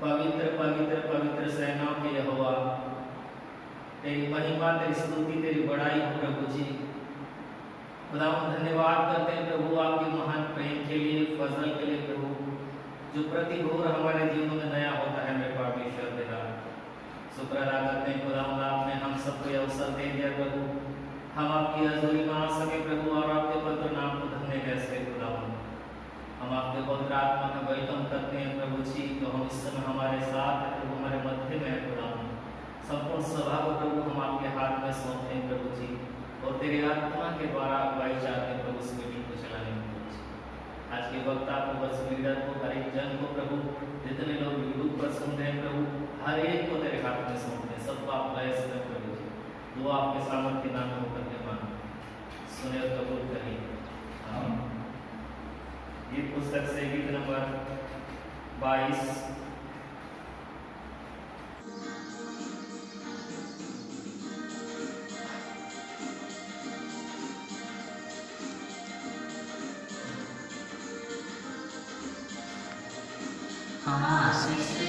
पवित्र पवित्र पवित्र सेनाओं के यहोवा, तेरी महिमा, तेरी स्तुति, तेरी बड़ाई हो प्रभु जी। खुदा हम धन्यवाद करते हैं प्रभु आपके महान प्रेम के लिए, फजल के लिए प्रभु, जो प्रति भोर हमारे जीवनों में नया होता है मेरे परमेश्वर पिता। शुक्र अदा करते हैं खुदा आपने हम सबको अवसर दे दिया प्रभु, हम आपकी हजूरी में आ सके प्रभु और आपके पवित्र नाम को धन्य कह सके खुदा। हम आपके पवित्र आत्मा का वेलकम करते हैं प्रभु जी, तो हम इस समय हमारे साथ है प्रभु, हमारे मध्य में है खुदा। संपूर्ण सभा को प्रभु हम आपके हाथ में सौंपते हैं प्रभु जी, और तेरे आत्मा के द्वारा अगुवाई चाहते हैं प्रभु इस मीटिंग को चलाने में प्रभु जी। आज के वक्ता को, बस लीडर को, हर एक जन को प्रभु, जितने लोग यूट्यूब पर सुन रहे हैं प्रभु, हर एक को तेरे हाथ में सौंपते हैं। सबको आप ब्लेस करें प्रभु जी, दुआ आपके सामर्थ्य नाम में होकर के मानो, सुने और कबूल करिए। आमीन। ये पुस्तक से गीत नंबर 22। हम आशीष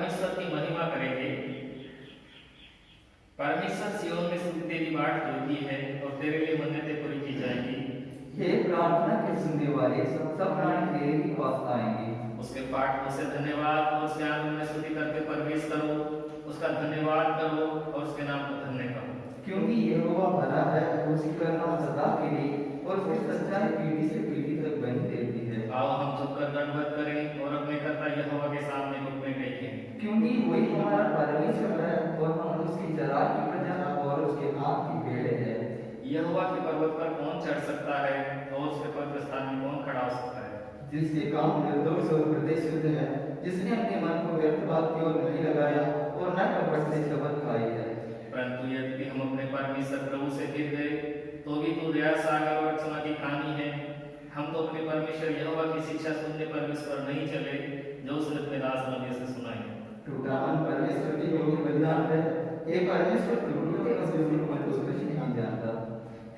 परमेश्वर की महिमा करेंगे। परमेश्वर सियोन में स्तुति तेरी बाट जोती है और तेरे लिए मन्नतें पूरी की जाएगी। हे प्रार्थना के सुनने वाले सब प्राणी तेरे ही पास आएंगे। उसके पाठ से धन्यवाद और उसके आनंद में स्तुति करके प्रवेश करो, उसका धन्यवाद करो और उसके नाम को धन्य करो, क्योंकि यहोवा भला है और उसकी करुणा सदा के लिए और उसकी सच्चाई पीढ़ी से पीढ़ी तक बनी रहती है। आओ हम झुककर दंडवत करें और अपने कर्ता यहोवा के सामने घुटने टेकें, क्योंकि वही हमारा परमेश्वर है और हम उसकी चराई की प्रजा और उसके हाथ की भेड़ है। यहोवा के पर्वत पर कौन चढ़ सकता है और उसके पवित्र स्थान में कौन खड़ा हो सकता है? जिसके काम निर्दोष और हृदय शुद्ध है, जिसने अपने मन को व्यर्थ बात की ओर नहीं लगाया और न कपट से शपथ खाई है। परंतु यदि हम अपने परमेश्वर प्रभु से फिर गए तो भी तू दया सागर और क्षमा की कहानी है। हम तो अपने परमेश्वर यहोवा की शिक्षा सुनने पर इस पर नहीं चले जो उसने अपने दास नबी से सुनाई। टूटा मन परमेश्वर की योग्य बलिदान है। हे परमेश्वर टूटे और दुर्बल मन को कुछ नहीं जानता।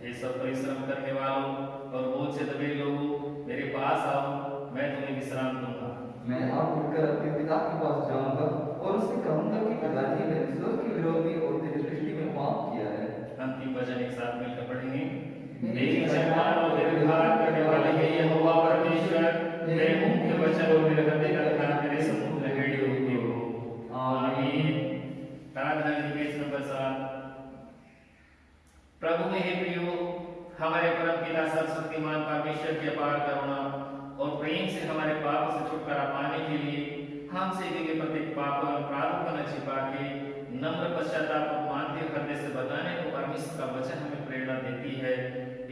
हे सब परिश्रम करने वालों और बोझ से दबे लोगों, मेरे पास आओ, मैं तुम्हें विश्राम दूंगा। मैं अब उठकर अपने पिता के पास जाऊंगा और उससे कहूंगा कि पिताजी ने ईश्वर के विरोध में और तेरी दृष्टि में पाप किया है। अंतिम वचन एक साथ मिलकर पढ़ेंगे। मेरी जयमाला और निर्धार करने वाले हे यहोवा परमेश्वर, तेरे मुख के वचन और मेरे हृदय का ध्यान मेरे सम्मुख लहड़ी होती हो। आमीन। प्रार्थना निवेश नंबर 7। प्रभु में हे प्रियो, हमारे परम पिता सर्वशक्तिमान परमेश्वर की अपार करुणा और प्रेम से हमारे पाप से छुटकारा पाने के लिए हमसे के प्रत्येक पाप और अपराधों को न छिपा के नम्र पश्चाताप मानते हृदय से बताने को परमेश्वर का वचन हमें प्रेरणा देती है।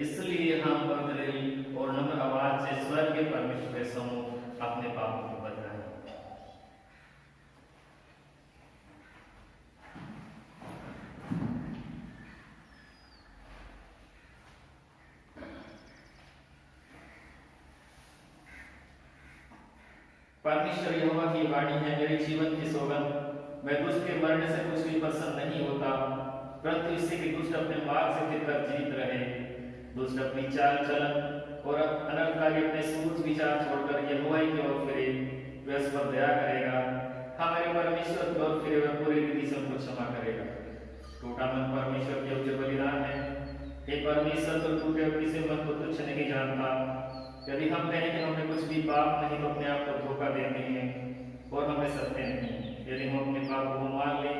इसलिए हम पवित्र दिल और नम्र आवाज से स्वर्ग के परमेश्वर के सम्मुख अपने पापों को बताएं। परमेश्वर यहोवा की वाणी है, मेरे जीवन की सौगंध, मैं दुष्ट के मरने से कुछ भी प्रसन्न नहीं होता, परंतु इससे कि दुष्ट अपने मार्ग से फिरकर जीवित रहे। दुष्ट अपनी चाल चलन और अनर्थकारी अपने सूझ विचार छोड़कर यहोवा की ओर फिरे, वह उस पर दया करेगा। हमारे परमेश्वर की ओर फिरे, वह पूरी रीति से उनको क्षमा करेगा। टूटा मन परमेश्वर के योग्य बलिदान है। हे परमेश्वर, तो टूटे और किसी मन को तुच्छ नहीं जानता। यदि हम कहें कि हमने कुछ भी पाप नहीं तो अपने आप को धोखा देते हैं और हमें सत्य नहीं। यदि हम अपने पापों को मान लें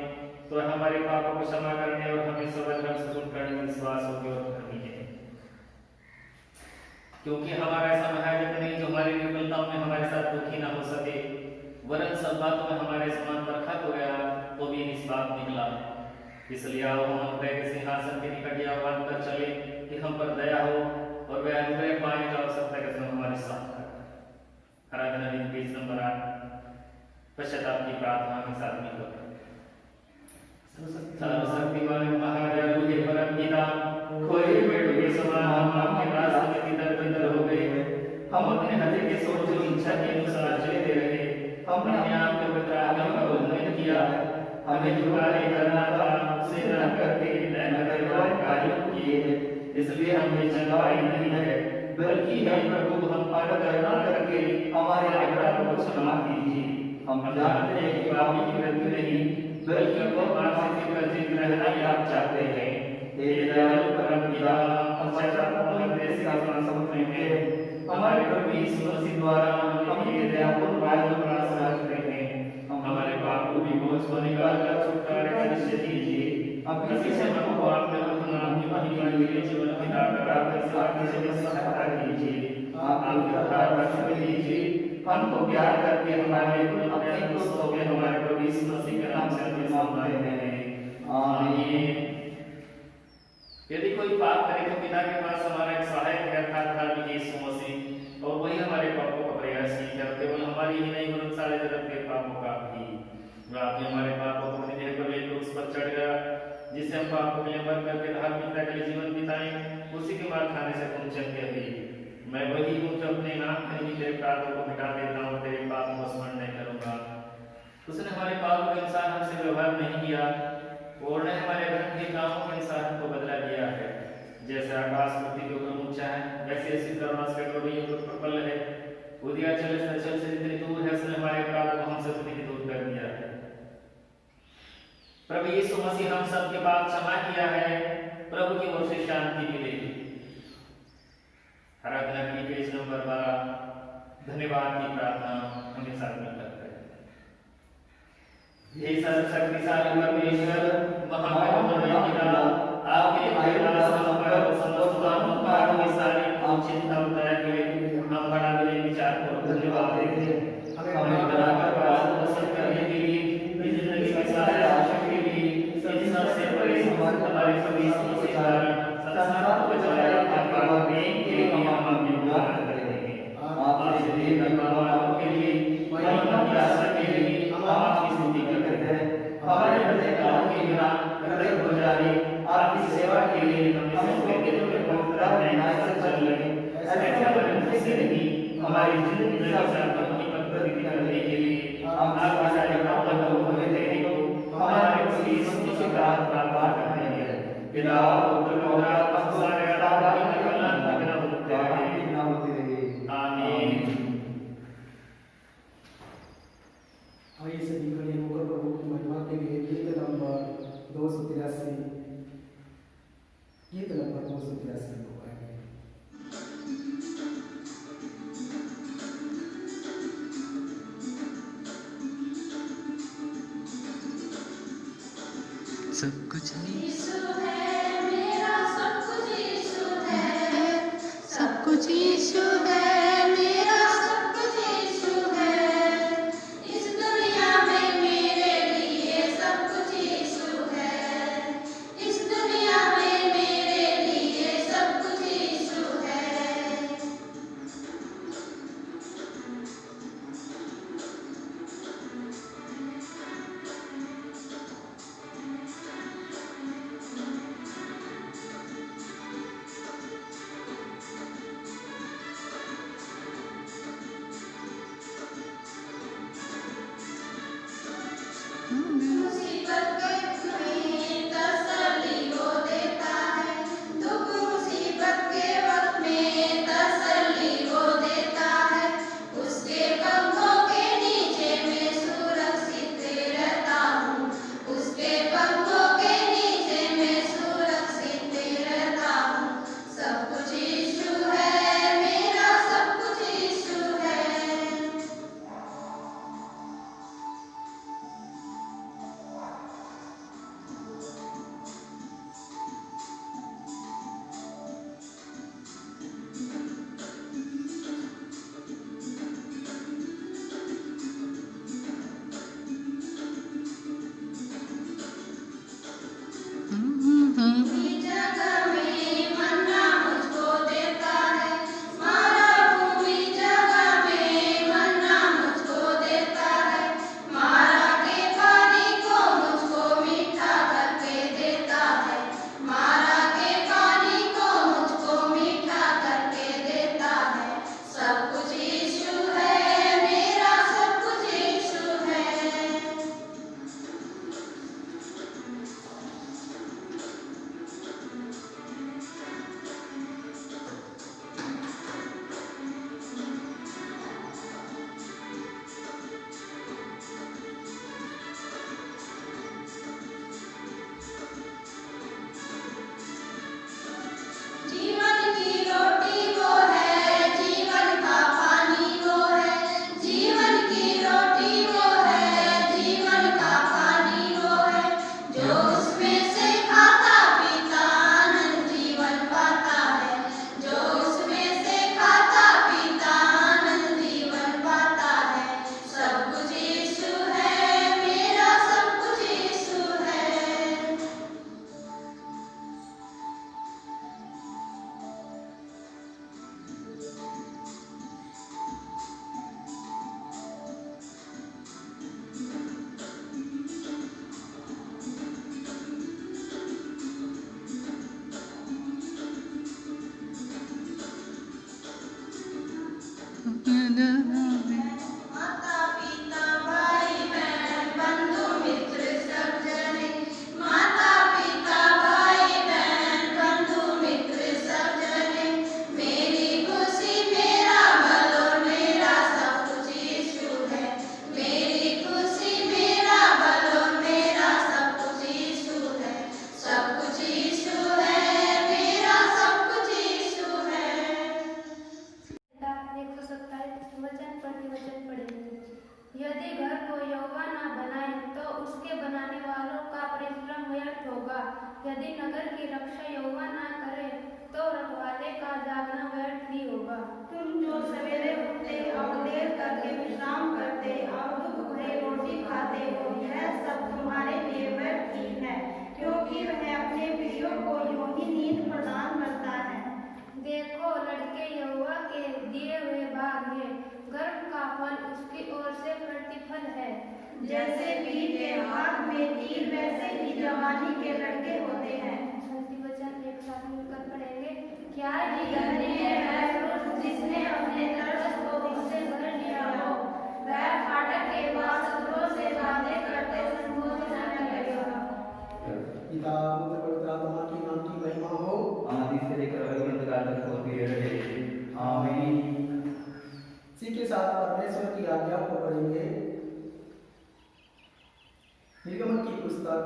तो हमारे पापों को क्षमा करने और हमें सर्वधर्म से शुद्ध करने में विश्वास होगी और धर्मी है। क्योंकि हमारा ऐसा महायाजक नहीं जो हमारी निर्बलताओं में हमारे साथ दुखी ना हो सके, वरन सब बातों में हमारे समान परखा हो गया तो भी निष्पाप निकला। इसलिए आओ हम अनुग्रह के सिंहासन के निकट आह्वान कर चले कि हम पर दया हो और वह अनुग्रह पाने का आवश्यकता के समय हमारे साथ है। आराधना दिन पेज नंबर 8 पश्चाताप की प्रार्थना के साथ मिलकर सर्वशक्तिमान महादयालु हे परम पिता, खोए पेड़ों के समान हम आपके रास्ते में तितर-बितर हो गए। हम अपने हृदय के सोच और इच्छा के अनुसार चलते रहे। हमने आपके पवित्र आज्ञा का उल्लंघन किया। हमें जो कार्य करना था उसे न करके नए कार्यों किए, इसलिए हमें चंगाई नहीं है, बल्कि हे प्रभु हम पर करुणा करके हमारे अपराधों को क्षमा कीजिए। हम जानते हैं कि पापी की मृत्यु नहीं, बल्कि वो मार्ग से फिरकर जीवित रहना ही आप चाहते हैं। हे दयालु परम पिता, हम पश्चाताप हृदय से आपका समर्पण में हमारे प्रभु यीशु मसीह द्वारा हमें दयापूर्ण वायु प्रार्थना करते हैं। हमारे पापों की बोझ को निकालकर छुटकारे का निश्चय कीजिए। अब इसी से हमको आपके नाम की महिमा के लिए जीवन पिता कराकर साथ में सहायता कीजिए। आपके उद्धार का समय दीजिए। हमको प्यार करके हमारे अपने दोस्तों के हमारे प्रभु यीशु मसीह के नाम से अपने मांगते हैं। आमीन। यदि कोई पाप करे तो पिता के पास हमारा एक सहायक है, अर्थात धार्मिक यीशु मसीह, और वही हमारे पापों का प्रयासहीन है। केवल हमारी ही नहीं वरन सारे जगत के पापों का भी। वह आपने हमारे पापों को अपने देह पर लेकर उस पर चढ़ गया, जिससे हम पापों के लिए मर करके धार्मिकता के लिए जीवन बिताएं। उसी के मार खाने से तुम चलते भी। मैं वही हूँ जो अपने नाम पर ही तेरे अपराधों को मिटा देता हूँ, तेरे पापों को स्मरण नहीं करूंगा। उसने हमारे पापों के अनुसार हमसे व्यवहार नहीं किया और न हमारे धर्म के कामों के अनुसार हमको बदला दिया है। जैसे आकाश पृथ्वी के ऊपर ऊंचा है, वैसे इसी करुणा से कटोरी ऊपर प्रबल है। उदिया चल से जितनी दूर है, उसने हमारे अपराध को हमसे उतनी ही दूर कर दिया है। प्रभु यीशु मसीह हम सबके पाप क्षमा किया है, प्रभु की ओर से शांति मिलेगी। आराधना की पेज नंबर 12 धन्यवाद की प्रार्थना हमेशा मिलकर करें। हे सर्वशक्तिशाली परमेश्वर, महामहिममय पिता, आपके दयालु समर्पण समस्त मानव पाप की सारी चिंता उतार के हम बड़ा विनय विचार पूर्वक धन्यवाद देते हैं। हमें बराबर बात पसंद करने के लिए, इस जिंदगी के सारे आशा के लिए, इस सबसे बड़े हमारे प्रभु यीशु मसीह द्वारा संसार को बचाया आपका प्रेम के लिए हम आपके गुहार करेंगे। आपसे लेकर मानव के लिए, महिमा की आशा के लिए हम आपकी स्तुति करते हैं। हमारे हृदय काल के बिना हृदय हो जाए, आपकी सेवा के लिए हमें अपने दिल में पवित्र नया से चल लगे। ऐसे हमारे मुख से नहीं, हमारी जिंदगी में अपनी प्रगति करने के लिए आपकी सारी भावनाओं को हमें देने को हमारे प्रभु यीशु मसीह का प्रार्थना करते हैं। पिता पुत्र और आत्मा सारे आत्मा की कल्याण की बिना होते रहे। आमीन। आइए सभी खड़े होकर प्रभु की महिमा के लिए गीत नंबर 283 को गाएंगे। सब कुछ यीशु है मेरा, सब कुछ यीशु है, सब कुछ यीशु है मेरा, सब कुछ यीशु है। इस दुनिया में मेरे लिए सब कुछ यीशु है, इस दुनिया में मेरे लिए सब कुछ यीशु है। चाहते हो, यह सब तुम्हारे लिए व्यर्थ ही है, क्योंकि वह अपने प्रियों को यूं ही नींद प्रदान करता है। देखो, लड़के यहोवा के दिए हुए भाग हैं, गर्भ का फल उसकी ओर से प्रतिफल है। जैसे बीज के भाग में तीर, वैसे ही जवानी के लड़के होते हैं। भक्ति वचन एक साथ मिलकर पढ़ेंगे। क्या ही धन्य है पुरुष जिसने अपने तरस को उससे भर लिया हो, वह फाटक के पास शत्रुओं से बातें करते संबोधित न करेगा। पिता पुत्र पवित्र आत्मा की नाम की महिमा हो। आदि से लेकर अनंत काल तक होती रहे। आमीन। इसी के साथ परमेश्वर की आज्ञा को पढ़ेंगे। निर्गमन की पुस्तक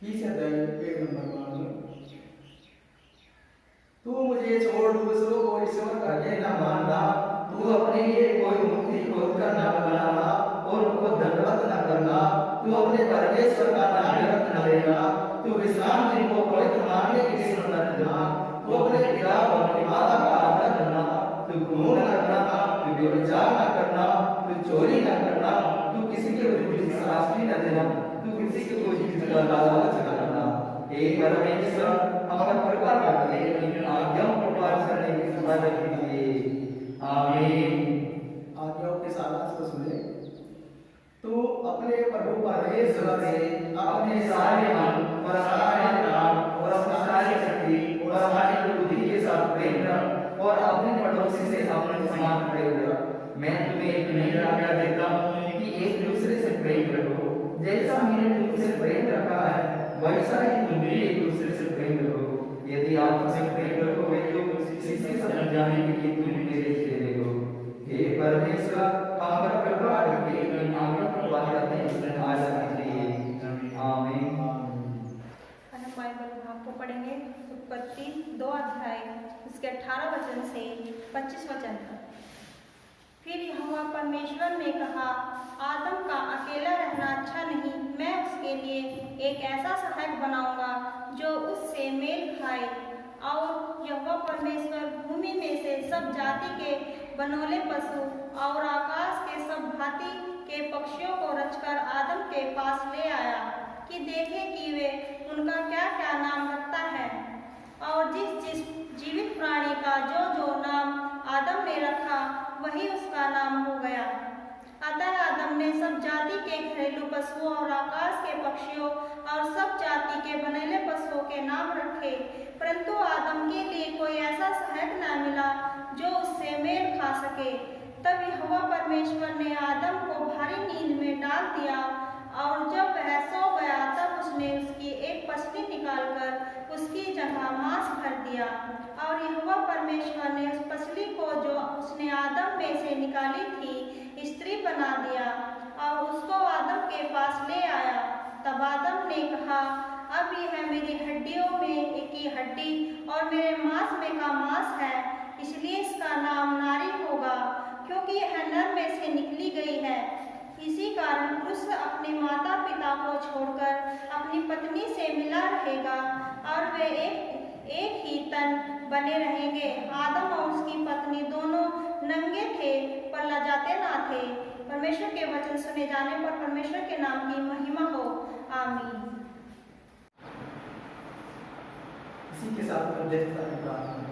20 अध्याय 1 नंबर में, तू मुझे छोड़ दूसरों को ईश्वर करके न मानना, तू अपने लिए कोई मूर्ति खोदकर न बनाना और उनको दंडवत न करना, तू अपने परमेश्वर का नाम व्यर्थ न लेना, तू विश्राम दिन को पवित्र मानने की विष्णु न करना, तू अपने पिता और अपनी माता का आदर करना, तू खून न करना, तू व्यभिचार न करना, तू चोरी न करना, तू किसी के विरुद्ध साक्षी न देना, तू किसी को कोई चीज का लालच न करना। हे परमेश्वर, हमारा कृपा करके इन आज्ञाओं को पालन करने की सहायता कीजिए। आमीन। आज्ञाओं के सारांश को सुने। तो अपने प्रभु परमेश्वर से अपने सारे मन और सारे प्राण और अपनी सारी शक्ति और सारी बुद्धि के साथ प्रेम कर और अपने पड़ोसी से अपने समान प्रेम कर। मैं तुम्हें एक नई आज्ञा देता हूँ कि एक दूसरे से प्रेम करो। जैसा मैंने तुमसे प्रेम रखा है, वैसा ही तुम भी एक दूसरे से प्रेम करो। यदि आप मुझसे प्रेम करोगे तो किसी से समझ जाने के लिए तुम मेरे चेले हो। हे परमेश्वर, हम पर कृपा करके इन आज्ञाओं को पालन करने की सहायता कीजिए। आमीन। बाइबल भाग को पढ़ेंगे। उत्पत्ति 2 अध्याय इसके 18 वचन से 25 वचन तक। फिर यहोवा परमेश्वर ने कहा, आदम का अकेला रहना अच्छा नहीं, मैं उसके लिए एक ऐसा सहायक बनाऊंगा जो उससे मेल खाए। और यहोवा परमेश्वर भूमि में से सब जाति के बनोले पशु और आकाश के सब भांति के पक्षियों को रचकर आदम के पास ले आया कि देखे कि वे उनका क्या क्या नाम रखता है। और जिस जीवित प्राणी का जो नाम आदम ने रखा, वही उसका नाम हो गया। अतः आदम ने सब जाति के घरेलू पशुओं और आकाश के पक्षियों और सब जाति के बनेले पशुओं के नाम रखे, परंतु आदम के लिए कोई ऐसा सहायक न मिला जो उससे मेल खा सके। तब यहोवा परमेश्वर ने आदम को भारी नींद में डाल दिया, और जब वह सो गया तब उसने उसकी एक पसली निकालकर उसकी जगह मांस भर दिया। और यहोवा परमेश्वर ने उस पसली को जो उसने आदम में से निकाली थी स्त्री बना दिया और उसको आदम के पास ले आया। तब आदम ने कहा, अब यह मेरी हड्डियों में एक ही हड्डी और मेरे मांस में का मांस है, इसलिए इसका नाम नारी होगा, क्योंकि यह नर में से निकली गई है। इसी कारण पुरुष अपने माता पिता को छोड़कर अपनी पत्नी से मिला रहेगा और वे एक ही तन बने रहेंगे। आदम और उसकी पत्नी दोनों नंगे थे पर लजाते ना थे। परमेश्वर के वचन सुने जाने पर परमेश्वर के नाम की महिमा हो। आमीन। इसी के साथ मध्यस्थता की प्रार्थना।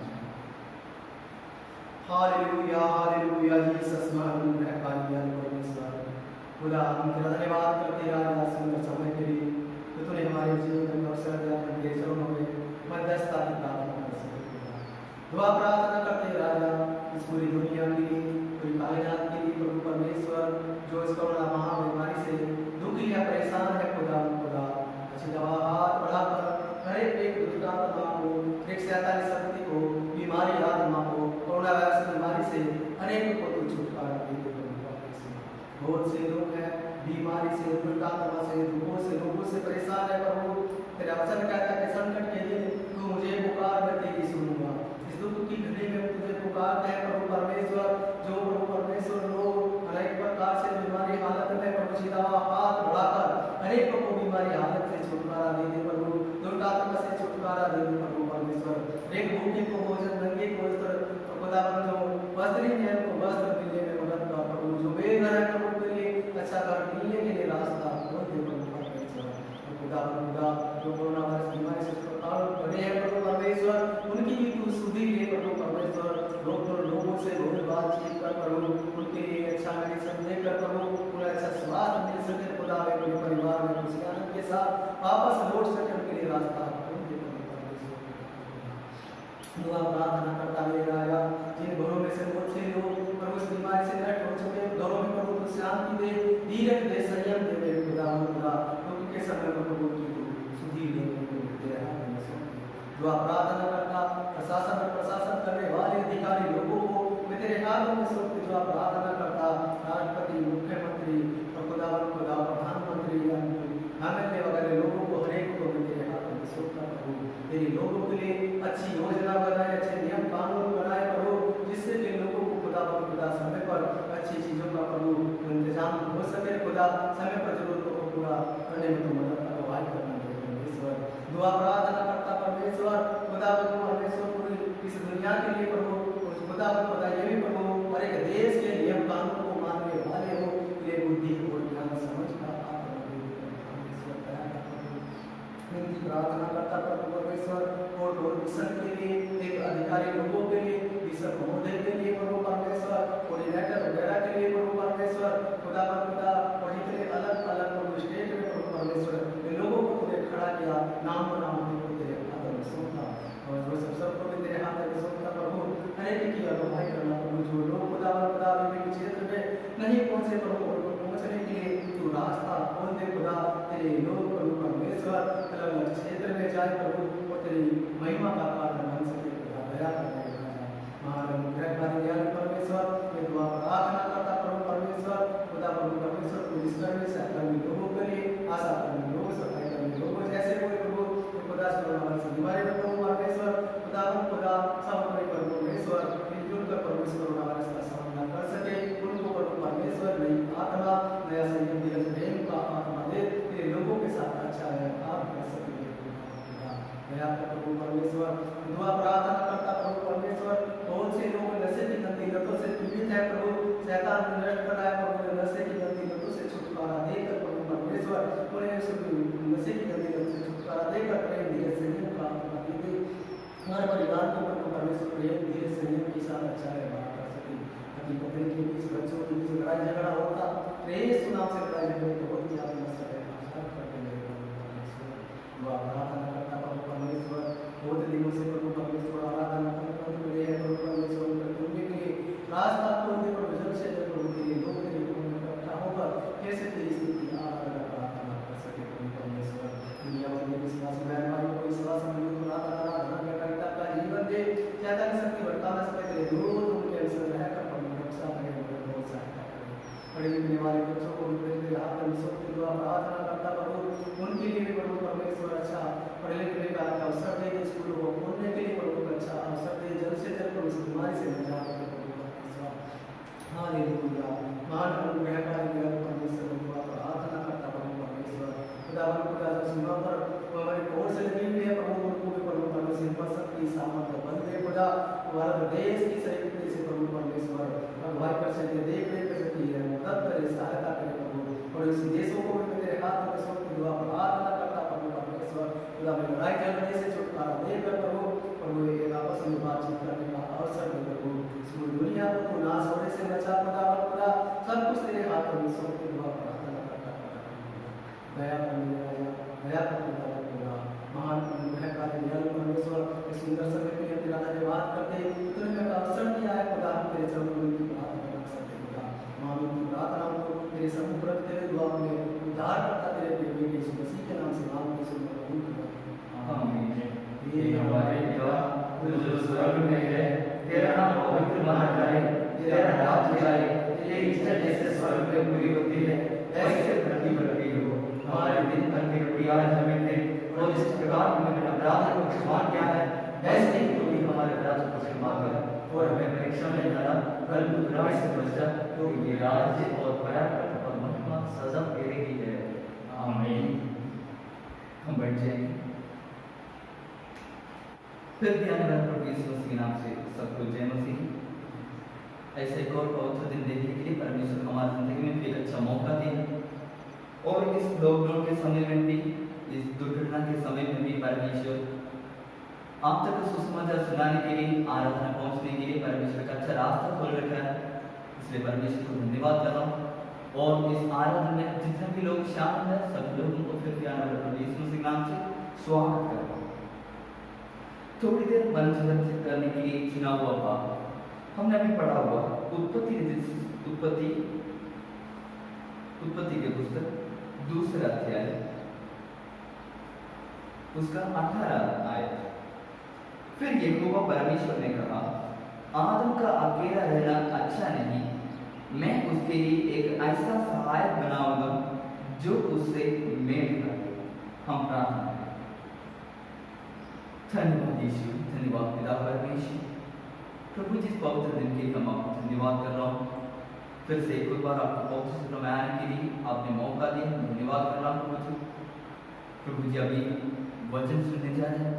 हालेलुया हालेलुया जीसस महान है कालिया परमेश्वर। खुदा हम तेरा धन्यवाद करते हैं आज सुंदर समय के लिए जो तूने हमारे जीवन में अवसर दिया हम तेरे चरणों में मध्यस्थता की प्रार्थना कर सके। दुआ प्रार्थना करते हैं राजा इस पूरी दुनिया के लिए, पूरी कायनात के लिए प्रभु परमेश्वर जो इस कोरोना महामारी से दुखी है, परेशान है। खुदा अच्छी दवा हाथ बढ़ाकर हर एक दुष्टात्मा को, 147 शक्ति को, बीमारी आत्मा को, कोरोना वायरस बीमारी से अनेक को तू छुटकारा दे दे। बहुत से लोग हैं बीमारी से, दुष्टात्मा से, दुखों से, लोगों से परेशान है। प्रभु तेरा वचन कहता है कि संकट के दिन तू मुझे पुकार, मैं तेरी सुनूंगा। इस दुख की घड़ी में तुझे पुकारते हैं प्रभु परमेश्वर। जो प्रभु परमेश्वर लोग अनेक प्रकार से बीमारी हालत में प्रभु सीधा हाथ बढ़ाकर अनेकों को बीमारी हालत से छुटकारा दे दे प्रभु, दुष्टात्मा से छुटकारा दे दे प्रभु परमेश्वर। एक भूखे को भोजन, नंगे को खुदाबंद वस्त्र को वस्त्र मिलने में मदद कर प्रभु, जो बेघर है प्रभु के लिए अच्छा घर मिलने के लिए के साथ वापस लौट सके उनके लिए रास्ता खोल दे परमेश्वर। दुआ प्रार्थना करता मेरे राजा, जिन घरों में से बहुत से लोग प्रभु इस बीमारी से नष्ट हो चुके, घरों में प्रभु को शांति दे, धीरज दे, संयम दे मेरे खुदा दुख के समय में प्रभु की सुधीर देने को मिलते रहा। दुआ प्रार्थना करता प्रशासन और प्रशासन करने वाले अधिकारी लोगों को मैं तेरे हाथों में सौंप के दुआ प्रार्थना करता, राष्ट्रपति, मुख्यमंत्री और खुदा प्रधानमंत्री एमएलए वगैरह लोगों को हरेक को मैं तेरे हाथों में सौंपता प्रभु। तेरे लोगों के लिए अच्छी योजना बनाए, अच्छे नियम कानून बनाए प्रभु, जिससे कि लोगों को खुदा समय पर अच्छी चीजों का प्रभु इंतजाम हो सके, खुदा समय पर जरूरतों को पूरा करने में तो मदद करवाई करना परमेश्वर। दुआ प्रार्थना करता परमेश्वर खुदा परमेश्वर पूरी इस दुनिया के लिए प्रभु खुदा ये भी प्रभु और एक देश के नियम कानून को मानने वाले हो, ये बुद्धि और ज्ञान समझ का प्रार्थना करता प्रभु परमेश्वर और मिशन के लिए एक अधिकारी लोगों के लिए मिशन महोदय के लिए प्रभु परमेश्वर कोऑर्डिनेटर वगैरह के लिए प्रभु परमेश्वर खुदा और इतने अलग अलग प्रभु स्टेट में प्रभु परमेश्वर इन लोगों को तुमने खड़ा किया, नाम बनाम को तेरे हाथ में सौंपा और वो सबको भी तेरे हाथ में सौंपता प्रभु। हर एक की अगुवाई करना प्रभु, जो लोग खुदा विभिन्न क्षेत्र में नहीं पहुंचे प्रभु उनको पहुंचने के लिए तू रास्ता खोल दे खुदा। तेरे लोग प्रभु परमेश्वर अलग अलग क्षेत्र में जाए प्रभु और तेरी महिमा का कारण बन सके खुदा, दया करने महान परमेश्वर मैं दुआ प्रार्थना करता प्रभु परमेश्वर खुदा प्रभु परमेश्वर पुलिस कर्मी सहकर्मी लोगों के लिए, आशा कर्मी लोग, सफाई कर्मी लोगों जैसे कोई प्रभु खुदा से बीमारी में प्रभु परमेश्वर खुदा सब कोई प्रभु परमेश्वर मिलजुल कर परमेश्वर वायरस का सामना कर सके, उनको प्रभु परमेश्वर नई आत्मा नया संयम दिया, प्रेम का आत्मा दे, तेरे लोगों के साथ अच्छा है आप कर सके दया कर प्रभु परमेश्वर। दुआ प्रार्थना करता प्रभु परमेश्वर बहुत से लोग नशे की गंदी लतों से पीड़ित है प्रभु, शैतान ने नष्ट कर रहा है प्रभु, नशे की गंदी लतों से छुटकारा देकर प्रभु परमेश्वर उन्हें नशे की गंदी लतों से छुटकारा देकर प्रेम धीरे संयम का आत्मा दे, हर परिवार को प्रभु परमेश्वर प्रेम धीरे संयम के साथ अच्छा व्यवहार कर सके। अपनी पत्नी के बीच बच्चों के बीच लड़ाई झगड़ा होता, प्रेस नाम से लड़ाई झगड़े तो बहुत ही आप मसला दुआ प्रार्थना करता प्रभु परमेश्वर बहुत दिनों से प्रभु परमेश्वर आराधना करते हैं प्रभु परमेश्वर उनके लिए रास्ता खोल दे प्रभु, जब से जब प्रभु के लिए लोग तेरे को इकट्ठा होकर कैसे तेरी स्तुति आराधना प्रार्थना कर सके प्रभु परमेश्वर। दुनिया भर में विश्वास बहन भाई को विश्वास में आराधना करता का जीवन दे, शैतान शक्ति भटका न सके, तेरे विरोध उनके अवसर रहकर प्रभु रक्षा करे, बहुत सहायता करे। पढ़े लिखने वाले बच्चों को भी तेरे हाथ में सौंप के दुआ प्रार्थना करता प्रभु, उनके लिए भी प्रभु परमेश्वर अच्छा पढ़े लिखने का अवसर दे, स्कूलों को खोलने के लिए प्रभु अच्छा अवसर दे, जल्द से जल्द प्रभु इस बीमारी से निजात दे प्रभु परमेश्वर। हालेलुया महान अनुग्रहकारी परमेश्वर दुआ प्रार्थना करता प्रभु परमेश्वर खुदा सीमा पर हमारी कोर से लगी हुई है प्रभु, उनको भी प्रभु परमेश्वर पर शक्ति सामर्थ्य बल दे खुदा, भारत देश की सही से प्रभु परमेश्वर अगुवाई कर सके, देख रेख कर सकती है, मदद करे, सहायता करे प्रभु, और इस देशों को भी तेरे हाथ में सौंप के दुआ प्रार्थना करता प्रभु परमेश्वर खुदा में लड़ाई झगड़े से छुटकारा देकर प्रभु एक आपस में बातचीत करने का अवसर दे प्रभु, इस पूरी दुनिया को नाश होने से बचा खुदा सब कुछ तेरे हाथों में सौंप के दुआ प्रार्थना करता दया कर मेरे राजा, दया कर खुदा महान अनुग्रहकारी परमेश्वर इस सुंदर समय के लिए तेरा धन्यवाद करते, तूने का अवसर दिया है खुदा, तेरे चरणों में प्रार्थना कर सकते खुदा, मानो की प्रार्थना को तेरे सम्मुख रखते हुए दुआ में उद्धार करता तेरे प्रिय बेटे यीशु मसीह के नाम से मांग के सुन आमीन। हे हमारे पिता जो स्वर्ग में है, तेरा नाम पवित्र माना जाए, तेरा राज्य आए, तेरी इच्छा जैसे स्वर्ग में पूरी होती है ऐसे धरती पर भी हो। हमारे दिन भर की रोटी आज हमें दे, और जिस प्रकार हमने अपराध को क्षमा किया है ऐसे ही तू भी हमारे अपराध को क्षमा कर, और हमें परीक्षा में न डाल परंतु बुराई से बचा, क्योंकि ये राज्य और पराक्रम और महिमा सदा तेरे ही है। आमीन। हम बैठ जाएंगे। फिर ध्यान रखना प्रभु यीशु मसीह के नाम से सबको जय मसीह। ऐसे एक और पवित्र दिन देखने के लिए परमेश्वर हमारी जिंदगी में एक अच्छा मौका दिया, और इस लॉकडाउन के समय में भी, इस दुर्घटना के समय में भी परमेश्वर आप तक सुसमाचार सुनाने के लिए, आराधना पहुंचने के लिए परमेश्वर का अच्छा रास्ता खोल रखा है, इसलिए परमेश्वर को धन्यवाद कर रहा हूँ। और इस आराधना में जितने भी लोग शामिल हैं सब लोगों को फिर प्यार स्वागत करता हूँ। थोड़ी देर मन चिंतन करने के लिए चुना हुआ भाग हमने अभी पढ़ा हुआ उत्पत्ति के पुस्तक दूसरा अध्याय उसका 18 आयत। फिर यहोवा परमेश्वर ने कहा, आदम का अकेला रहना अच्छा नहीं, मैं उसके लिए एक ऐसा सहायक बनाऊंगा जो उससे मेल करे। हम प्रार्थना करें। धन्यवाद यीशु, धन्यवाद पिता परमेश्वर। प्रभु जिस पवित्र दिन के लिए हम आपको धन्यवाद कर रहा हूँ, फिर से एक बार आपको पवित्र सत्र में आने के लिए आपने मौका दिया, धन्यवाद कर रहा हूँ प्रभु जी। अभी वचन सुनने जा रहे हैं,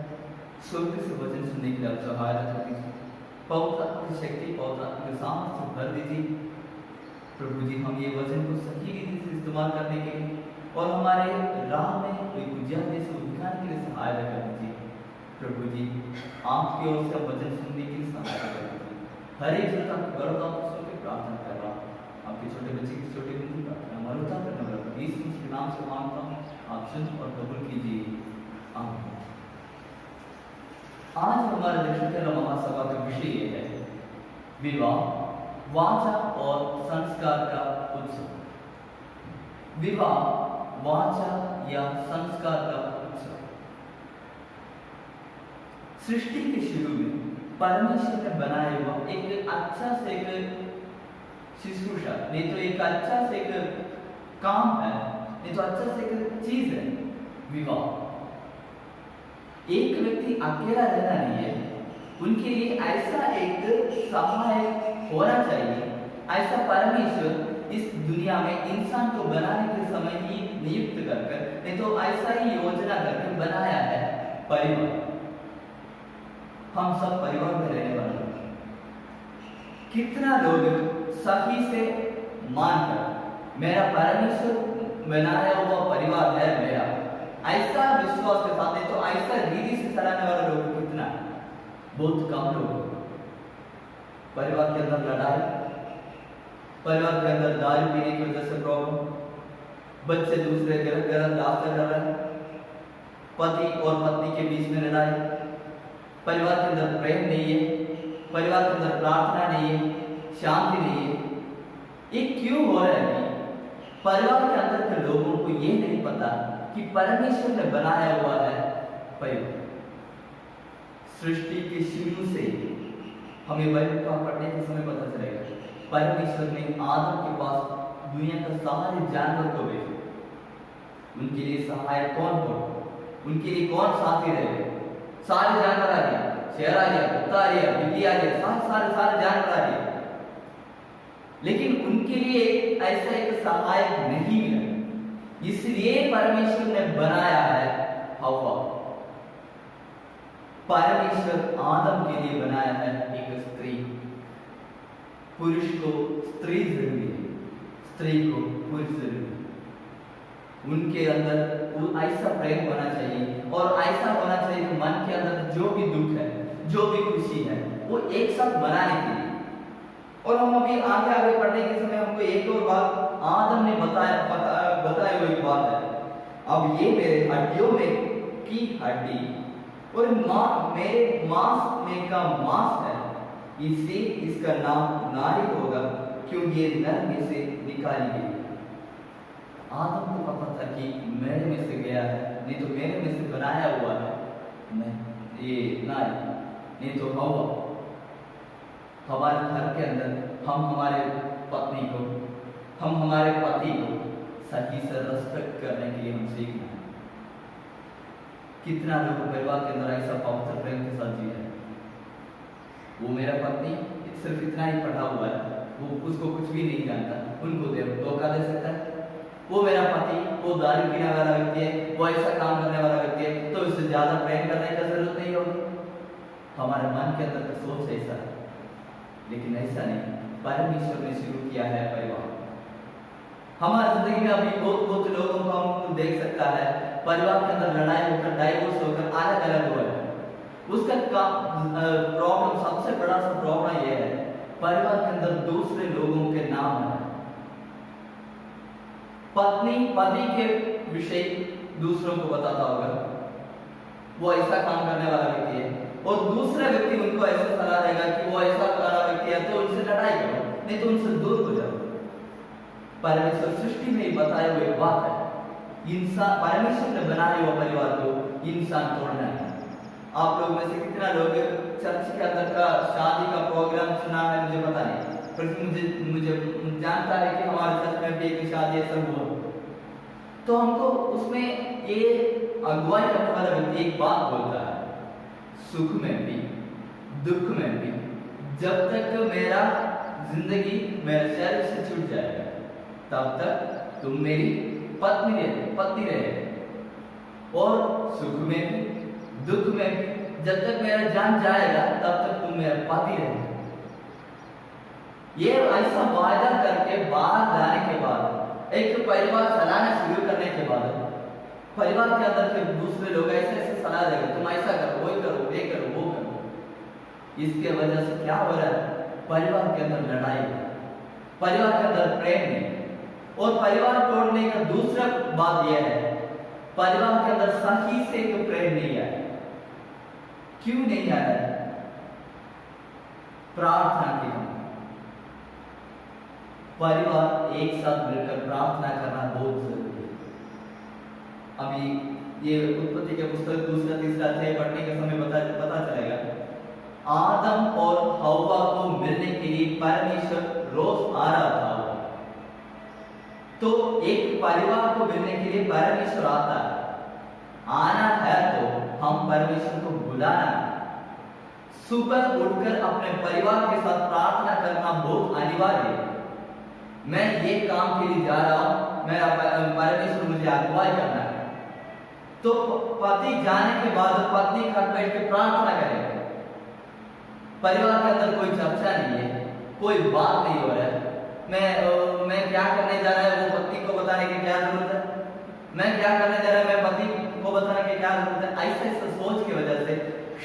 स्वर्ग से वचन सुनने के लिए आप सहायता करिए, पवित्र शक्ति पवित्र सामर्थ्य भर दीजिए प्रभु जी। हम ये वचन को सही रीति से इस्तेमाल करने के लिए और हमारे राह में कोई उजाले से दिखाने के लिए सहायता कर दीजिए प्रभु जी। आपकी ओर से वचन सुनने के लिए सहायता कर दीजिए। हर एक जन का गौरव सुन के प्रार्थना कर रहा हूँ, आपके छोटे बच्चे की छोटे बच्चे की प्रार्थना मरुता करने वाला यीशु के नाम से मांगता हूँ, आप सुन और कबूल कीजिए। आमीन। आज हमारे दक्षिण महासभा का विषय है विवाह, वाचा और संस्कार का उत्सव। विवाह, वाचा या संस्कार का उत्सव। सृष्टि के शुरू में परमेश्वर ने बनाया हुआ एक अच्छा से एक शुश्रूषा, नहीं तो एक अच्छा से एक काम है, नहीं तो अच्छा से एक चीज है विवाह। एक व्यक्ति अकेला रहना नहीं है, उनके लिए ऐसा एक सहायक होना चाहिए। ऐसा परमेश्वर इस दुनिया में इंसान को बनाने के समय ही नियुक्त कर नहीं तो ऐसा ही योजना करके बनाया है परिवार। हम सब परिवार में रहने वाले हैं। कितना लोग सही से मानकर मेरा परमेश्वर बनाया हुआ परिवार है मेरा, ऐसा विश्वास के साथ, तो ऐसा रीति से चलाने वाले लोग कितना? बहुत कम लोग। परिवार के अंदर लड़ाई, परिवार के अंदर दारू पीने की वजह से प्रॉब्लम, बच्चे दूसरे गलत रास्ते कर रहे हैं, पति और पत्नी के बीच में लड़ाई, परिवार के अंदर प्रेम नहीं है, परिवार के अंदर प्रार्थना नहीं है, शांति नहीं है। ये क्यों हो रहा है? परिवार के अंदर के लोगों को ये नहीं पता कि परमेश्वर ने बनाया हुआ है परिवार। सृष्टि के शुरू से हमें बाइबल का पढ़ने के समय पता चलेगा परमेश्वर ने आदम के पास दुनिया का सारे जानवर को भेजा। उनके लिए सहायक कौन हो, उनके लिए कौन साथी रहे? सारे जानवर आ गए, शेर आ गया, कुत्ता आ गया, बिल्ली आ गया, सारे जानवर आ गए, लेकिन उनके लिए ऐसा एक सहायक नहीं मिला। इसलिए परमेश्वर ने बनाया है हवा। परमेश्वर आदम के लिए बनाया है एक स्त्री। पुरुष को स्त्री जरूरी है, स्त्री को पुरुष जरूरी है। उनके अंदर वो ऐसा प्रेम होना चाहिए और ऐसा होना चाहिए कि मन के अंदर जो भी दुख है, जो भी खुशी है, वो एक साथ मनाने के लिए। और हम अभी आगे पढ़ने के समय हमको एक और बात आदम ने बताया हुई बात है। अब ये मेरे हड्डियों में की हड्डी और मेरे मांस में का मांस है, इससे इसका नाम नारी होगा, क्योंकि ये नर में से निकाली गई। आदम को पता था कि मेरे में से गया है, नहीं तो मेरे में से बनाया हुआ है ये नारी, नहीं तो हवा। हमारे घर के अंदर हम हमारे पत्नी को, हम हमारे पति को सही से रेस्पेक्ट करने के लिए हम सीखना है। कितना लोग परिवार के अंदर ऐसा पवित्र प्रेम के साथ जी है, वो मेरा पत्नी सिर्फ इतना ही पढ़ा हुआ है, वो उसको कुछ भी नहीं जानता, उनको धोखा दे सकता है। वो मेरा पति वो दारू पीने वाला व्यक्ति है, वो ऐसा काम करने वाला व्यक्ति है, तो उससे ज्यादा प्रेम करने की जरूरत नहीं होगी। हमारे मन के अंदर तो सोच ऐसा है, लेकिन ऐसा नहीं। परमेश्वर ने शुरू किया है परिवार। हमारी जिंदगी में अभी बहुत लोगों को हम देख सकता है, परिवार के अंदर लड़ाई होकर, डाइवोर्स होकर अलग अलग हुआ है। उसका प्रॉब्लम, सबसे बड़ा सा प्रॉब्लम यह है, परिवार के अंदर दूसरे लोगों के नाम है। पत्नी पति के विषय दूसरों को बताता होगा, वो ऐसा काम करने वाला व्यक्ति है, और दूसरा व्यक्ति उनको ऐसा सलाह देगा कि वो ऐसा वाला व्यक्ति है तो उनसे लड़ाई करो, नहीं तो उनसे दूर हो जाओ। परमेश्वर सृष्टि में ही बताए हुए बात है, इंसान, परमेश्वर ने बनाए हुए परिवार को इंसान तोड़ना है। आप लोग में से कितना लोग चर्च के अंदर का शादी का प्रोग्राम सुना है मुझे पता नहीं, पर मुझे जानता है कि हमारे चर्च में भी एक शादी ऐसा हुआ, तो हमको उसमें ये अगुवाई करने वाला व्यक्ति एक बात बोलता है, सुख में भी दुख में भी जब तक मेरा जिंदगी मेरे शरीर से छूट जाएगा तब तक तुम मेरी पत्नी रहे, और सुख में भी दुख में भी जब तक मेरा जान जाएगा तब तक तुम मेरा पति रहे। ये ऐसा वायदा करके बाहर जाने के बाद, एक परिवार चलाना शुरू करने के बाद परिवार के अंदर के दूसरे लोग ऐसे ऐसे सलाह देंगे, तुम ऐसा करो, वो करो, ये करो, वो करो। इसके वजह से क्या हो रहा है, परिवार के अंदर लड़ाई, परिवार के अंदर प्रेम नहीं, और परिवार तोड़ने का दूसरा बात यह है, परिवार के अंदर सही से एक प्रेम नहीं आया। क्यों नहीं आया? प्रार्थना की कमी। परिवार एक साथ मिलकर प्रार्थना करना बहुत जरूरी है। अभी ये उत्पत्ति के पुस्तक दूसरा तीसरा अध्याय पढ़ने के समय पता चलेगा, आदम और हव्वा को मिलने के लिए परमेश्वर रोज आ रहा था। तो एक परिवार को मिलने के लिए परमेश्वर आता है, आना है तो हम परमेश्वर को बुलाना है। सुबह उठकर अपने परिवार के साथ प्रार्थना करना बहुत अनिवार्य है। मैं ये काम के लिए जा रहा हूं, मेरा परमेश्वर मुझे अगुवाई करना है, तो पति जाने के बाद पत्नी घर बैठ के प्रार्थना करेगा। परिवार के अंदर कोई चर्चा नहीं है, कोई बात नहीं हो रहा है, मैं क्या करने जा रहा है वो पत्नी को बताने की क्या जरूरत है, मैं क्या करने जा रहा है मैं पति को बताने की क्या जरूरत है। ऐसे सोच की वजह से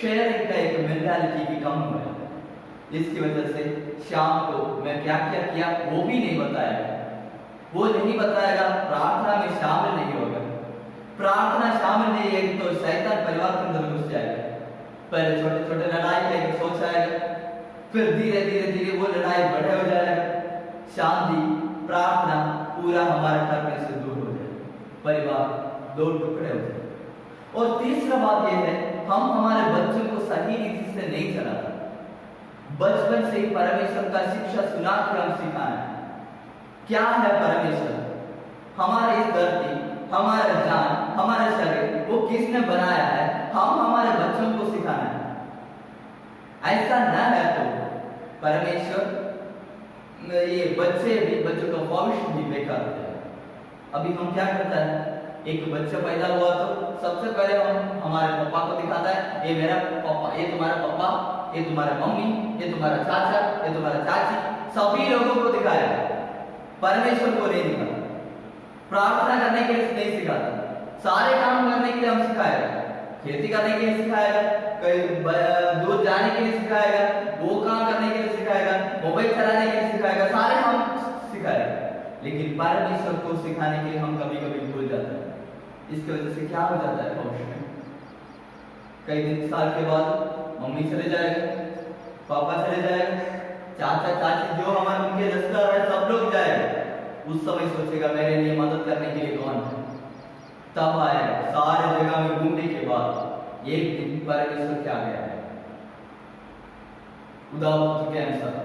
शेयरिंग का एक मेंटालिटी की कम हो रहा है। इसकी वजह से शाम को मैं क्या क्या किया वो भी नहीं बताएगा, वो नहीं बताएगा, प्रार्थना में शामिल नहीं होगा। प्रार्थना शामिल नहीं है तो शैतान परिवार के अंदर घुस जाएगा। पहले छोटे छोटे लड़ाई का एक सोच आएगा, फिर धीरे धीरे वो लड़ाई बड़े हो जाएगा, शांति प्रार्थना पूरा हमारे घर में से दूर हो जाए, परिवार दो टुकड़े हो जाए। और तीसरा बात यह है, हम हमारे बच्चों को सही रीति से नहीं चलाते। बचपन से ही परमेश्वर का शिक्षा सुना के हम सिखाना है। क्या है परमेश्वर? हमारी इस धरती, हमारा जान, हमारा शरीर वो किसने बनाया है, हम हमारे बच्चों को सिखाना है। ऐसा न है तो परमेश्वर ये बच्चों का भविष्य भी बेकार हो जाएगा। अभी हम क्या करता है, एक बच्चा पैदा हुआ तो सबसे पहले हम हमारे पापा को दिखाता है, ये मेरा पापा, ये तुम्हारा पापा, ये तुम्हारा मम्मी, ये तुम्हारा चाचा, ये तुम्हारा चाची, सभी लोगों को दिखाया। परमेश्वर को नहीं दिखाता, प्रार्थना करने के लिए नहीं सिखाता, सारे काम करने के लिए हम सिखाएगा, खेती करने के लिए सिखाएगा, कहीं दूर जाने के लिए सिखाएगा, वो काम करने के लिए सिखाएगा, मोबाइल चलाने के लिए सिखाएगा, सारे हम सिखाएगा। लेकिन परमेश्वर को सिखाने के लिए हम कभी कभी भूल जाते हैं। इसकी वजह से क्या हो जाता है, भविष्य में कई दिन साल के बाद मम्मी चले जाएगा, पापा चले जाएगा, चाचा चाची जो हमारे उनके रिश्तेदार है सब लोग जाएंगे। उस समय सोचेगा मेरे लिए मदद करने के लिए कौन है, तब आएगा सारे जगह में घूमने के बाद एक दिन परमेश्वर क्या गया है, उदाहरण के अनुसार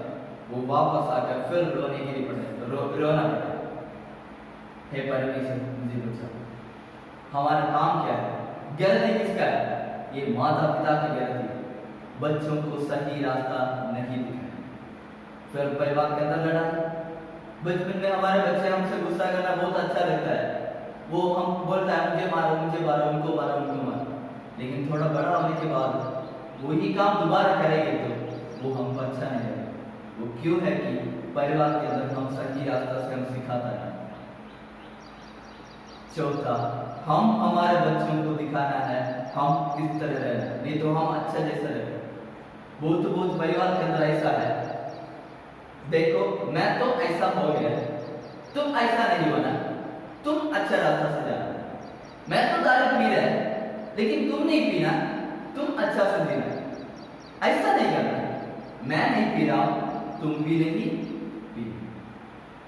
वो वापस आकर फिर रोने के लिए रोना पड़ा, हे परमेश्वर मुझे बचा। हमारा काम क्या है, गलती किसका है? ये माता पिता की गलती, बच्चों को सही रास्ता नहीं दिखाया। फिर परिवार के अंदर लड़ाई। बचपन में हमारे बच्चे हमसे गुस्सा करना बहुत अच्छा लगता है, वो हम बोलता है मुझे मारो, उनको मारो, लेकिन थोड़ा बड़ा होने के बाद वही काम दोबारा करेंगे तो वो हमको अच्छा नहीं लगेगा। वो क्यों है कि परिवार के अंदर हम सही रास्ता से हम सिखाता है। चौथा, हम हमारे बच्चों को दिखाना है हम किस तरह रहना, नहीं तो हम अच्छा जैसा रहते। बहुत परिवार के अंदर ऐसा है, देखो मैं तो ऐसा हो गया, तुम ऐसा नहीं होना, तुम अच्छा रास्ता से जाना। मैं तो दारू पी रहा है, लेकिन तुम नहीं पीना, तुम अच्छा से जीना। ऐसा नहीं करना। मैं नहीं पी रहा हूं, तुम भी नहीं पी।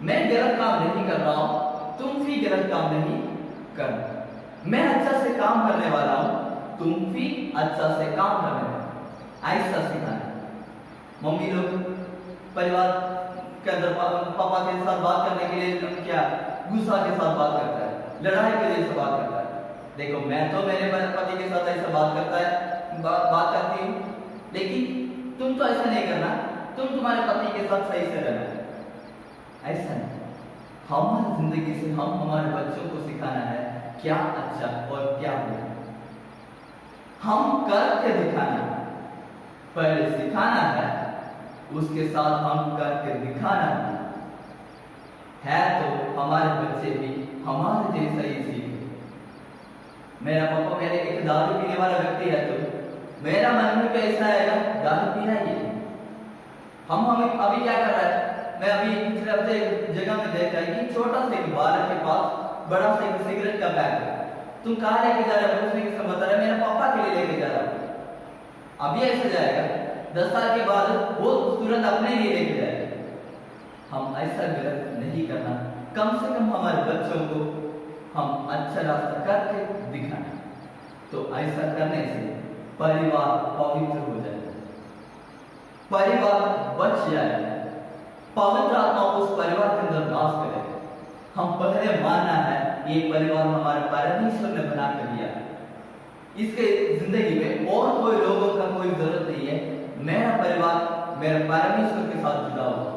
मैं गलत काम नहीं कर रहा हूं, तुम भी गलत काम नहीं करना। मैं अच्छा से काम करने वाला हूं, तुम भी अच्छा से काम करने वाला। ऐसा सिखाना। मम्मी लोग परिवार के अंदर पापा के साथ बात करने के लिए क्या गुस्सा के साथ बात करता है, लड़ाई के लिए बात करता है। देखो मैं तो मेरे पति के साथ ऐसा बात करती हूँ, लेकिन तुम तो ऐसा नहीं करना, तुम तुम्हारे पति के साथ सही से रहना। ऐसा नहीं। हमारी जिंदगी से हम हमारे बच्चों को सिखाना है क्या अच्छा और क्या बुरा। हम करके दिखाना, पहले सिखाना है, उसके साथ हम करके दिखाना है तो हमारे बच्चे भी हमारे जैसा ही सीखे। मेरा पापा मेरे एक दारू पीने वाला व्यक्ति है तो मेरा मन में कैसा आएगा, दारू पीना ही है। हम अभी क्या कर रहा है, मैं अभी पिछले हफ्ते एक जगह में देखा है कि छोटा सा एक बालक के पास बड़ा सा एक सिगरेट का पैक है। तुम कहाँ लेके जा रहे हो? उसने किसने बता रहा है, मेरे पापा के लिए लेके जा रहा हूँ। अभी ऐसे जाएगा, 10 साल के बाद वो तुरंत अपने लिए लेके जाएगा। हम ऐसा गलत नहीं करना, कम से कम हमारे बच्चों को हम अच्छा रास्ता करके दिखाना। तो ऐसा करने से परिवार पवित्र हो जाए, परिवार बच जाए, पवित्र आत्मा उस परिवार के अंदर वास करे। हम पहले मानना है ये परिवार हमारे परमेश्वर ने बना कर दिया है, इसके जिंदगी में और कोई लोगों का कोई जरूरत नहीं है। मेरा परिवार मेरे परमेश्वर के साथ जुड़ा हुआ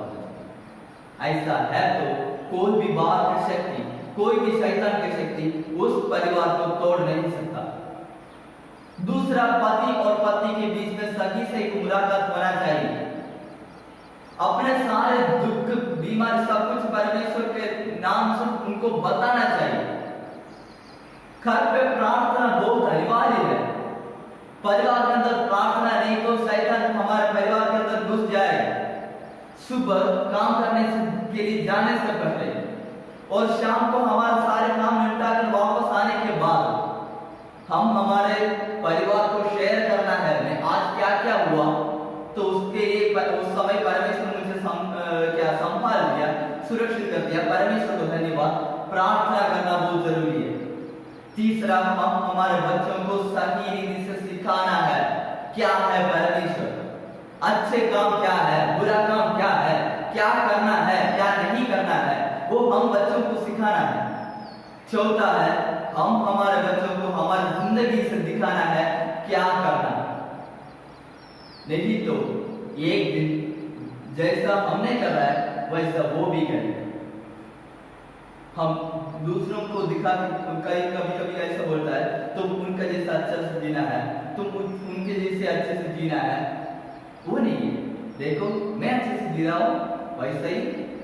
है। ऐसा है तो कोई भी बाहर की शक्ति, कोई भी शैतान की शक्ति उस परिवार को तोड़ नहीं सकता। दूसरा, पति और पत्नी के बीच में सही से एक मुलाकात होना चाहिए। अपने सारे दुख, बीमारी, सब कुछ परमेश्वर के नाम से उनको बताना चाहिए। घर पे प्रार्थना बहुत अनिवार्य है। परिवार के अंदर प्रार्थना नहीं तो शैतान हमारे परिवार के अंदर घुस जाएगा। सुबह काम करने के लिए जाने से पहले और शाम को हमारे सारे काम निपटा कर वापस आने के बाद हम हमारे परिवार को शेयर करना है, मैं आज क्या क्या हुआ, तो उसके लिए उस समय परमेश्वर मुझे संभाल लिया, सुरक्षित कर दिया, परमेश्वर को धन्यवाद। प्रार्थना करना बहुत जरूरी है। तीसरा, हम हमारे बच्चों को सही रीति से सिखाना है क्या है परमेश्वर, अच्छे काम क्या है, बुरा काम क्या है, क्या करना है, क्या नहीं करना है, वो हम बच्चों को सिखाना है। चौथा है, हम हमारे बच्चों को हमारी जिंदगी से दिखाना है क्या करना, नहीं तो एक दिन जैसा हमने करा है वैसा वो भी करेंगे। हम दूसरों को दिखा के कभी कभी ऐसा बोलता है तुम उनका जैसा अच्छा से जीना है, तुम उनके जैसे अच्छे से जीना है, वो नहीं है। देखो मैं अच्छे से जी रहा हूँ, वैसे ही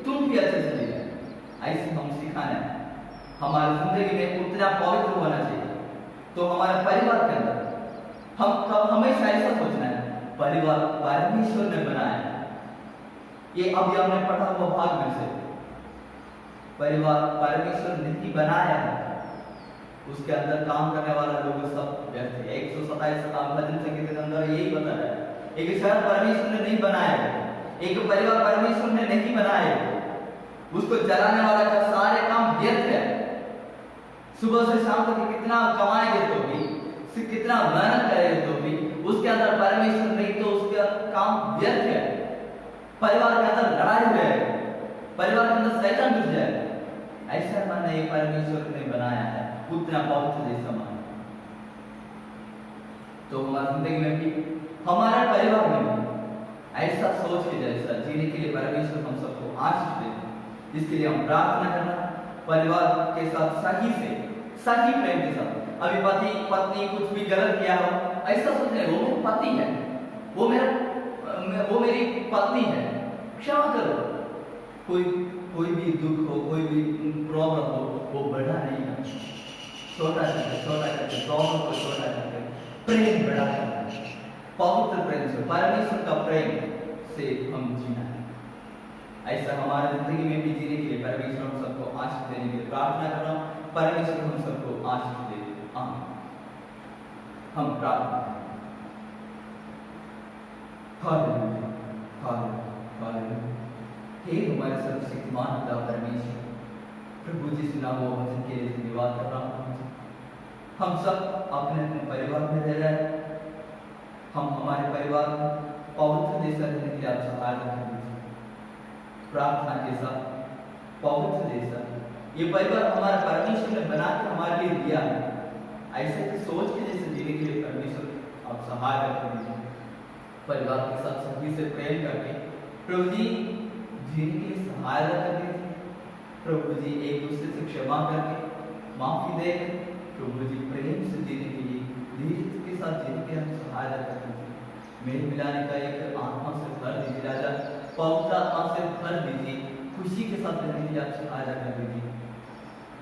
तुम भी अच्छे से जीना है। ऐसे हम सिखाना है। हमारी जिंदगी में उतना पवित्र होना चाहिए। तो हमारे परिवार के अंदर हम हमेशा ऐसा सोचना है, परिवार परमेश्वर ने बनाया है। ये अभी हमने पढ़ा हुआ भाग में से परिवार परमेश्वर ने ही बनाया है, उसके अंदर काम करने वाला लोग सब व्यर्थ है। 127 काम भजन संगीत के अंदर यही बता रहा है। एक शहर परमेश्वर ने नहीं बनाया है, एक परिवार परमेश्वर ने नहीं बनाया है, उसको चलाने वाला का सारे काम व्यर्थ है। सुबह से शाम तक कितना कमाएंगे तो भी, कितना मेहनत करेंगे तो भी, उसके अंदर परमेश्वर नहीं तो उसका काम व्यर्थ है। परिवार के अंदर लड़ाई हो जाएगी, परिवार के अंदर शैतान घुस जाएगा। ऐसा मानना ये परमेश्वर ने बनाया है, उतना पवित्र जैसा माना। तो हमारी जिंदगी में भी, हमारे परिवार में भी ऐसा सोच के जैसा जीने के लिए परमेश्वर हम सबको आशीष देते। इसके लिए हम प्रार्थना करना, परिवार के साथ सही से, सही प्रेम के साथ। अभी पति पत्नी कुछ भी गलत किया हो, ऐसा सोचने वो मेरा पति है, वो मेरी पत्नी है, क्षमा करो। कोई भी दुख हो, कोई भी प्रॉब्लम हो, वो बड़ा नहीं है, छोटा करके प्रॉब्लम को छोटा करके प्रेम बड़ा करना है। पवित्र प्रेम से, परमेश्वर का प्रेम से हम जीना है। ऐसा हमारे जिंदगी में भी जीने के लिए परमेश्वर हम सबको आशीष देने के लिए प्रार्थना कर रहा हूँ। परमेश्वर हम सबको आशीष दे। आमीन। हम प्रार्थना करें। Hallelujah, hallelujah, hallelujah. हे हमारे सर्वशक्तिमान पिता परमेश्वर, प्रभु जी सुना वो वचन के लिए धन्यवाद कर रहा हूँ। हम सब अपने अपने परिवार में रह रहे हैं। हम हमारे परिवार में पवित्र देश रहने के लिए आप सहायता कर दीजिए। प्रार्थना के साथ पवित्र देश, ये परिवार हमारा परमेश्वर ने बना के हमारे लिए दिया है। ऐसे की सोच के जैसे जीने के लिए परमेश्वर आप सहायता कर दीजिए। परिवार के साथ सभी से प्रेम करके प्रभु जी जीने के लिए सहायता कर दीजिए। प्रभु जी एक दूसरे से क्षमा करके माफी दे प्रभु जी प्रेम से जीने के लिए धीरज के साथ जीने के लिए हम सहायता कर दीजिए। मेल मिलाने का एक आत्मा से भर दीजिए राजा, पवित्र आत्मा से भर दीजिए। खुशी के साथ रहने के लिए आप सहायता कर दीजिए।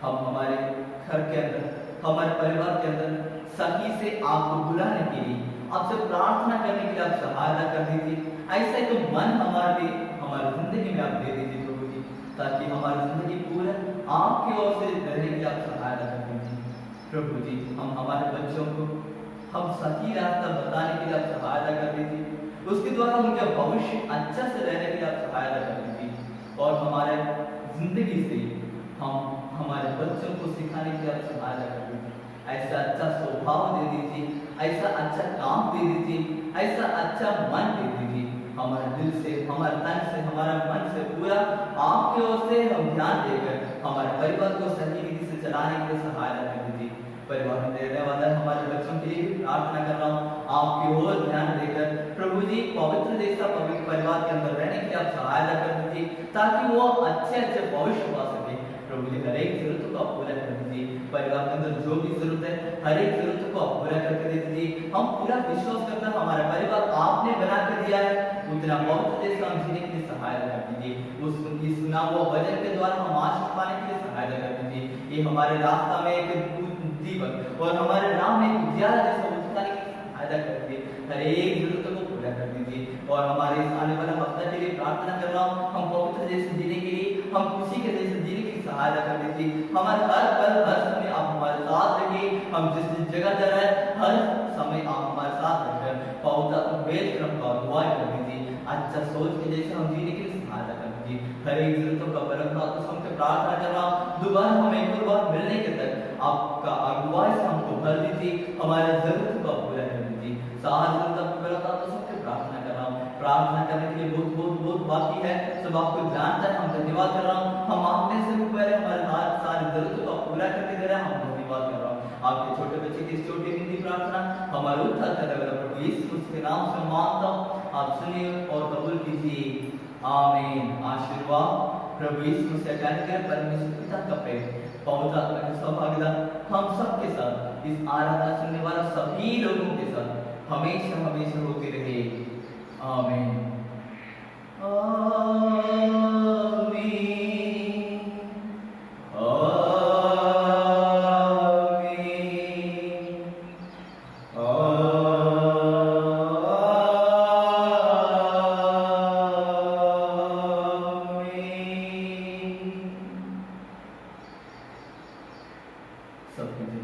हम हमारे घर के अंदर, हमारे परिवार के अंदर सही से आपको बुलाने के लिए, आपसे प्रार्थना करने के लिए आप सहायता कर दीजिए। ऐसा एक मन हमारे लिए, हमारी जिंदगी में आप दे दीजिए प्रभु जी, ताकि हमारी जिंदगी पूरा आपकी ओर से रहने के लिए आप सहायता कर दीजिए। प्रभु जी हम हमारे बच्चों को हम सही रास्ता बताने के लिए आप सहायता कर दीजिए। उसके द्वारा उनका भविष्य अच्छा से रहने के लिए आप सहायता कर दीजिए। और हमारे जिंदगी से हम हमारे बच्चों को सिखाने के लिए आप सहायता कर दीजिए। ऐसा अच्छा स्वभाव दे दीजिए, ऐसा अच्छा काम दे दीजिए, ऐसा अच्छा मन दे दीजिए। हमारे दिल से, हमारे तन से, हमारा मन से पूरा आपकी ओर से हम ध्यान देकर हमारे परिवार को सही रीति से चलाने के लिए सहायता कर दीजिए। परिवार में रहने वाले हमारे बच्चों के लिए भी प्रार्थना कर रहा हूँ, आपकी ओर ध्यान देकर प्रभु जी पवित्र देशा पवित्र परिवार के अंदर रहने के लिए आप सहायता कर दीजिए, ताकि वो अच्छे अच्छे भविष्य पा सके। प्रभु जी हर एक जरूरत को आप पूरा कर दीजिए। परिवार के अंदर जो भी जरूरत है हर एक जरूरत को आप पूरा करके दे दीजिए। हम पूरा विश्वास करते हैं हमारा परिवार आपने बना कर दिया है, उतना पवित्र देश हम जीने के लिए सहायता कर दीजिए। उस सुना हुआ वचन के द्वारा हम आशीष पाने के लिए सहायता कर दीजिए। ये हमारे रास्ता में एक दीपक और हमारे राह में उजियारा जैसा उजलाने की सहायता कर दीजिए। हर एक जरूरत को पूरा कर दीजिए। और हमारे इस आने वाला हफ्ता के लिए प्रार्थना कर रहा हूँ, हम पवित्र देश जीने के लिए, हम खुशी के देश जीने की सहायता कर दीजिए। हमारे हर पल हर समय आप हमारे साथ रहिए। हम जिस जगह जा रहे हैं हर समय आप हमारे साथ रहकर पवित्र वेद क्रम का अगुवाई कर दीजिए। अच्छा सोच के जैसे हम जीने के लिए सहायता कर दीजिए। हर एक जरूरतों का बरकत तो हमसे प्रार्थना कर रहा हूँ, दोबारा हम एक और बार मिलने के तक आपका अगुवाई से हमको भर दीजिए। हमारे जरूरत को पूरा कर दीजिए। सारी जरूरत को बरकत तो सबसे प्रार्थना कर रहा हूँ। प्रार्थना करने के लिए बहुत बाकी है, सब आपको जानता है। हम धन्यवाद कर रहा हूँ। हम आपने से भी पहले हमारे हाथ सारी जरूरतों को पूरा करके दे रहे हैं। हम धन्यवाद कर रहा हूँ। आपके छोटे बच्चे की छोटी हिंदी प्रार्थना हमारे उत्थान करने वाला प्रभु यीशु के नाम से मांगता हूँ, आप सुनिए और कबूल कीजिए। आमीन। आशीर्वाद प्रभु यीशु से कहकर परमेश्वर पिता का प्रेम, पवित्र आत्मा की सहभागिता हम सबके साथ, इस आराधना सुनने वाला सभी लोगों के साथ हमेशा हमेशा होती रहे। आमीन। आमीन। सबकी जय।